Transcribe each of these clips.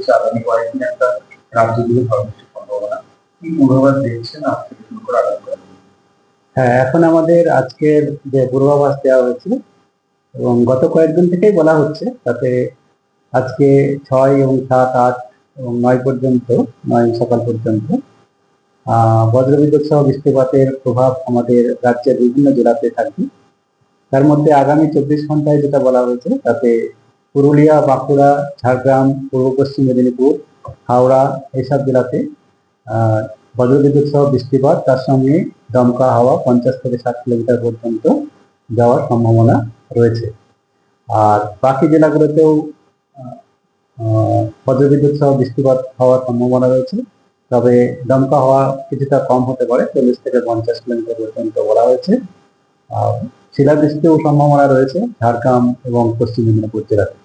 হচ্ছে আগামী কয়েকদিন একটা রাজ্য জুড়ে ঝড় বৃষ্টির সম্ভাবনা। কি পূর্বাভাস দেখছেন আজ থেকে শুরু করে আগামী কয়েকদিন? হ্যাঁ, এখন আমাদের আজকের যে পূর্বাভাস দেওয়া হয়েছে এবং গত কয়েকদিন থেকেই বলা হচ্ছে, তাতে আজকে 6 এবং 7, 8 এবং 9 পর্যন্ত, 9 সকাল পর্যন্ত বজ্রবিদ্যুৎ সহ বৃষ্টিপাতের প্রভাব আমাদের রাজ্যের বিভিন্ন জেলাতে থাকবে। তার মধ্যে আগামী 24 ঘন্টায় যেটা বলা হয়েছে, তাতে পুরুলিয়া, বাঁকুড়া, ঝাড়গ্রাম, পূর্ব পশ্চিম মেদিনীপুর, হাওড়া এইসব জেলাতে বজ্রবিদ্যুৎ সহ বৃষ্টিপাত, তার সঙ্গে দমকা হাওয়া 50 থেকে 60 কিলোমিটার পর্যন্ত যাওয়ার সম্ভাবনা রয়েছে। আর বাকি জেলাগুলোতেও বজ্রবিদ্যুৎ সহ বৃষ্টিপাত হওয়ার সম্ভাবনা রয়েছে, তবে দমকা হওয়া কিছুটা কম হতে পারে, 40 থেকে 50 কিলোমিটার পর্যন্ত বলা হয়েছে। শিলাবৃষ্টিও সম্ভাবনা রয়েছে ঝাড়গ্রাম এবং পশ্চিম মেদিনীপুর জেলাতে।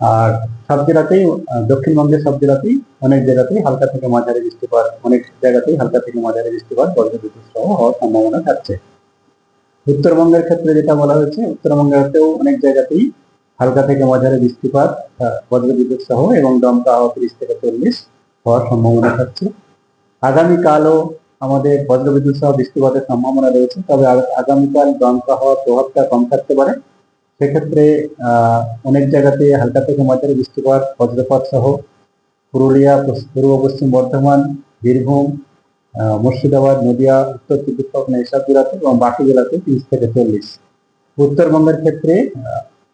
আর সব জেলাতেই, দক্ষিণবঙ্গের সব জেলাতেই, অনেক জায়গাতেই হালকা থেকে মাঝারি বৃষ্টিপাত, অনেক জায়গাতেই হালকা থেকে মাঝারি বৃষ্টিপাত বজ্রবিদ্যুৎ সহ হওয়ার সম্ভাবনা থাকছে। উত্তরবঙ্গের ক্ষেত্রে যেটা বলা হয়েছে, উত্তরবঙ্গেতেও অনেক জায়গাতেই হালকা থেকে মাঝারি বৃষ্টিপাত বজ্রবিদ্যুৎ সহ এবং দমকা হাওয়া 30 থেকে 40 হওয়ার সম্ভাবনা থাকছে। আগামীকালও আমাদের বজ্রবিদ্যুৎ সহ বৃষ্টিপাতের সম্ভাবনা রয়েছে, তবে আগামীকাল দমকা হওয়ার প্রভাবটা কম থাকতে পারে। সেক্ষেত্রে অনেক জায়গাতে হালকা থেকে মাঝারি বৃষ্টিপাত বজ্রপাত সহ পুরুলিয়া, পূর্ব পশ্চিম বর্ধমান, বীরভূম, মুর্শিদাবাদ, নদিয়া, উত্তর চব্বিশ পরগনা এইসব জেলাতে এবং বাকি জেলাতে 30 থেকে 40। উত্তরবঙ্গের ক্ষেত্রে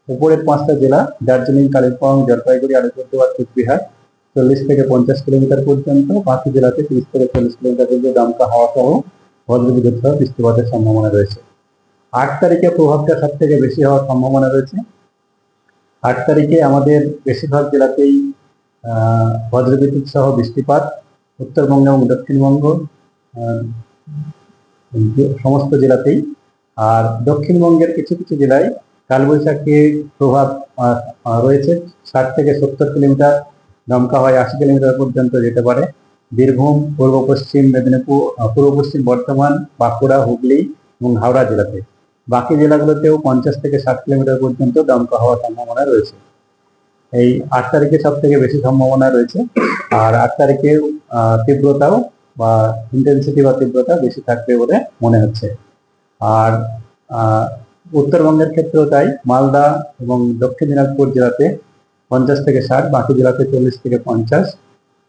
উপরের 5টা জেলা দার্জিলিং, কালিম্পং, জলপাইগুড়ি, আলিপুরদুয়ার, কোচবিহার 40 থেকে 50 কিলোমিটার পর্যন্ত, বাকি জেলাতে 30 থেকে 40 কিলোমিটার পর্যন্ত দমকা হাওয়া সহ বজ্রবিদ্যুৎ সহ বৃষ্টিপাতের সম্ভাবনা রয়েছে। 8 তারিখে প্রভাবটা সব থেকে বেশি হওয়ার সম্ভাবনা রয়েছে। 8 তারিখে আমাদের বেশিরভাগ জেলাতেই বজ্রবিদ্যুৎ সহ বৃষ্টিপাত, উত্তরবঙ্গ এবং দক্ষিণবঙ্গ সমস্ত জেলাতেই। আর দক্ষিণবঙ্গের কিছু কিছু জেলায় কালবৈশাখীর প্রভাব রয়েছে। 60 থেকে 70 কিলোমিটার, দমকা হয় 80 কিলোমিটার পর্যন্ত যেতে পারে। বীরভূম, পূর্ব পশ্চিম মেদিনীপুর, পূর্ব পশ্চিম বর্ধমান, বাঁকুড়া, হুগলি এবং হাওড়া জেলাতে। বাকি জেলাগুলোতেও 50 থেকে 60 কিলোমিটার পর্যন্ত দমকা হওয়ার সম্ভাবনা রয়েছে। এই 8 তারিখে সব থেকে বেশি সম্ভাবনা রয়েছে। আর 8 তারিখে তীব্রতাও বা ইন্টেন্সিটি বা তীব্রতা বেশি থাকবে বলে মনে হচ্ছে। আর উত্তরবঙ্গের ক্ষেত্রেও তাই, মালদা এবং দক্ষিণ দিনাজপুর জেলাতে 50 থেকে 60, বাকি জেলাতে 40 থেকে 50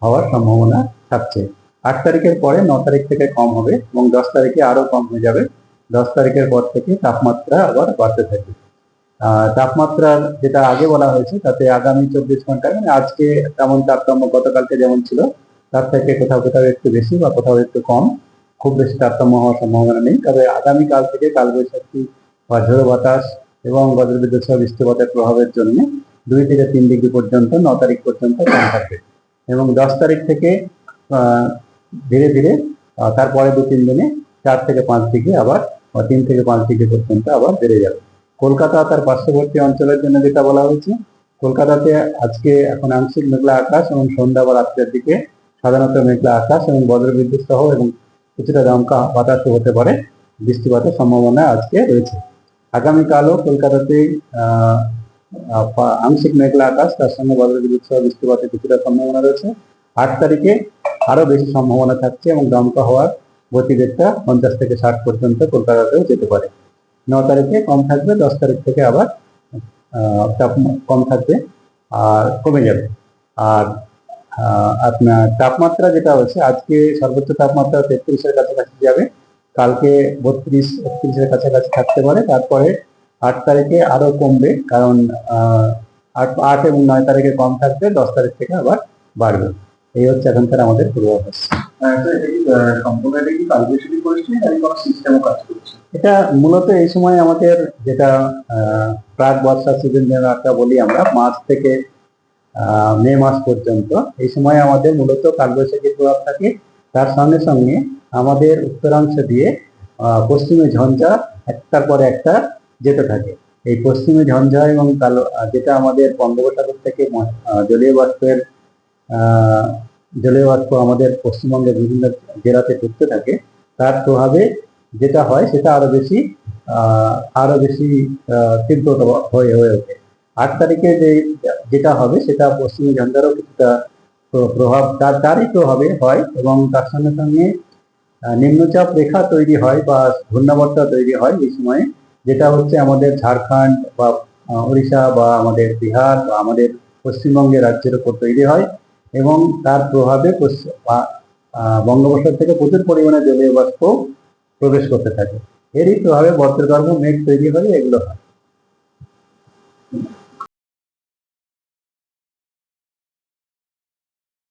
হওয়ার সম্ভাবনা থাকছে। 8 তারিখের পরে 9 তারিখ থেকে কম হবে এবং 10 তারিখে আরো কম হয়ে যাবে। 10 তারিখের পর থেকে তাপমাত্রা আবার বাড়তে থাকবে। তাপমাত্রার যেটা আগে বলা হয়েছে, তাতে আগামী 24 ঘন্টায়, মানে আজকে তেমন তারতম্য গতকালকে যেমন ছিল তার থেকে কোথাও কোথাও একটু বেশি বা কোথাও একটু কম, খুব বেশি তারতম্য হওয়ার সম্ভাবনা নেই। তবে আগামীকাল থেকে কালবৈশাখী বা ঝোড়ো বাতাস এবং বজ্রবিদ্যুৎ সহ বৃষ্টিপাতের প্রভাবের জন্য 2 থেকে 3 ডিগ্রি পর্যন্ত 9 তারিখ পর্যন্ত কম থাকবে এবং 10 তারিখ থেকে ধীরে ধীরে তারপরে 2-3 দিনে 4 থেকে 5 ডিগ্রি আবার, 3 থেকে 5 ডিগ্রি পর্যন্ত আবার বেড়ে যাবে। কলকাতা তার পার্শ্ববর্তী অঞ্চলের জন্য যেটা বলা হয়েছে, কলকাতাতে আজকে এখন আংশিক মেঘলা আকাশ এবং সন্ধ্যা বা রাত্রের দিকে সাধারণত মেঘলা আকাশ এবং বজ্রবিদ্যুৎ সহ এবং কিছুটা দমকা বাতাসও হতে পারে, বৃষ্টিপাতের সম্ভাবনা আজকে রয়েছে। আগামীকালও কলকাতাতে আংশিক মেঘলা আকাশ, তার সঙ্গে বজ্রবিদ্যুৎ সহ বৃষ্টিপাতের কিছুটা সম্ভাবনা রয়েছে। 8 তারিখে আরো বেশি সম্ভাবনা থাকছে এবং দমকা হওয়ার গতিবেগটা 50 থেকে 60 পর্যন্ত কলকাতাতেও যেতে পারে। 9 তারিখে কম থাকবে, 10 তারিখ থেকে আবার কম থাকবে আর কমে যাবে। আর আপনার তাপমাত্রা যেটা হচ্ছে, আজকে সর্বোচ্চ তাপমাত্রা 33-এর কাছাকাছি যাবে, কালকে 32-31-এর কাছাকাছি থাকতে পারে। তারপরে 8 তারিখে আরো কমবে, কারণ 8 এবং 9 তারিখে কম থাকবে, 10 তারিখ থেকে আবার বাড়বে। এই হচ্ছে এখনকার আমাদের পূর্বাভাস। এটা মূলত এই সময় আমাদের যেটা প্রাক বর্ষা সিজন যেটা বলি আমরা, মার্চ থেকে মে মাস পর্যন্ত, এই সময় আমাদের মূলত কালবৈশাখীর প্রভাব থাকে। তার সঙ্গে সঙ্গে আমাদের উত্তরাংশ দিয়ে পশ্চিমে ঝঞ্ঝা একটার পর একটা যেতে থাকে। এই পশ্চিমে ঝঞ্ঝা এবং যেটা আমাদের বঙ্গোপসাগর থেকে জলীয় বাষ্প আমাদের পশ্চিমবঙ্গের বিভিন্ন জেলাতে ঢুকতে থাকে, তার প্রভাবে যেটা হয় সেটা আরো বেশি তীব্র হয়ে ওঠে। 8 তারিখে যেটা হবে সেটা পশ্চিমী ঝঞ্ঝারও কিছুটা প্রভাব তারই প্রভাবে হয়, এবং তার সঙ্গে সঙ্গে নিম্নচাপ রেখা তৈরি হয় বা ঘূর্ণাবর্ত তৈরি হয় এই সময়ে, যেটা হচ্ছে আমাদের ঝাড়খণ্ড বা উড়িষ্যা বা আমাদের বিহার বা আমাদের পশ্চিমবঙ্গের রাজ্যের উপর তৈরি হয়, এবং তার প্রভাবে বঙ্গোপসাগর থেকে প্রচুর পরিমাণে জলীয় বাষ্প প্রবেশ করতে থাকে। এরই প্রভাবে বজ্রগর্ভ মেঘ তৈরি হয়ে এগুলো হয়।